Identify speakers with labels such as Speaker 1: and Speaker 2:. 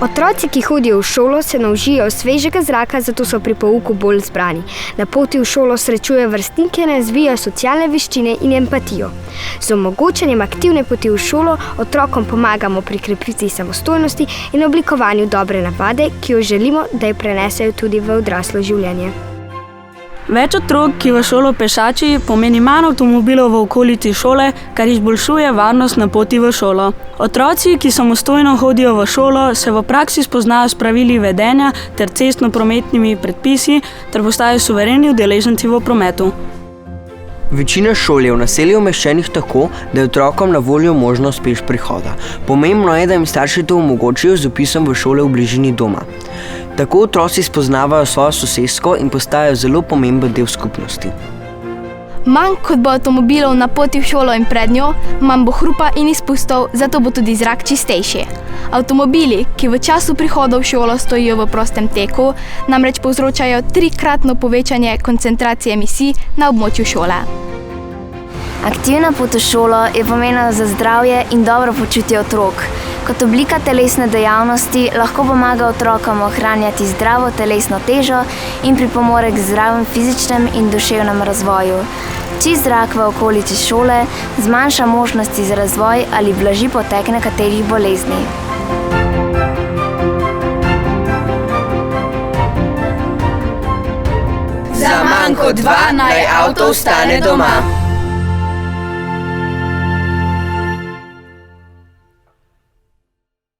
Speaker 1: Otroci, ki hodijo v šolo, se naučijo svežega zraka, zato so pri pouku bolj zbrani. Na poti v šolo srečujejo vrstnike in razvijajo socialne veščine in empatijo. Z omogočanjem aktivne poti v šolo otrokom pomagamo pri krepitvi samostojnosti in oblikovanju dobre navade, ki jo želimo, da jo prenesejo tudi v odraslo življenje.
Speaker 2: Več otrok, ki v šolo pešači, pomeni manj avtomobilov v okolici šole, kar izboljšuje varnost na poti v šolo. Otroci, ki samostojno hodijo v šolo, se v praksi spoznajo s pravili vedenja ter cestno-prometnimi predpisi ter postajajo suvereni udeleženci v prometu.
Speaker 3: Večina šol je v naselju umeščenih tako, da je otrokom na voljo možnost peš prihoda. Pomembno je, da jim starši to omogočijo z vpisom v šole v bližini doma. Tako otroci spoznavajo svojo sosesko in postajajo zelo pomemben del skupnosti.
Speaker 4: Manj kot bo avtomobilov na poti v šolo in pred njo, manj bo hrupa in izpustov, zato bo tudi zrak čistejši. Avtomobili, ki v času prihoda v šolo stojijo v prostem teku, namreč povzročajo 3-kratno povečanje koncentracije emisij na območju šole.
Speaker 5: Aktivna pot v šolo je pomembna za zdravje in dobro počutje otrok. Kot oblika telesne dejavnosti lahko pomaga otrokom ohranjati zdravo telesno težo in pripomore k zdravem fizičnem in duševnem razvoju. Čist zrak v okolici šole zmanjša možnosti za razvoj ali blaži potek nekaterih bolezni.
Speaker 6: Za manj kot 2 naj avto ostane doma.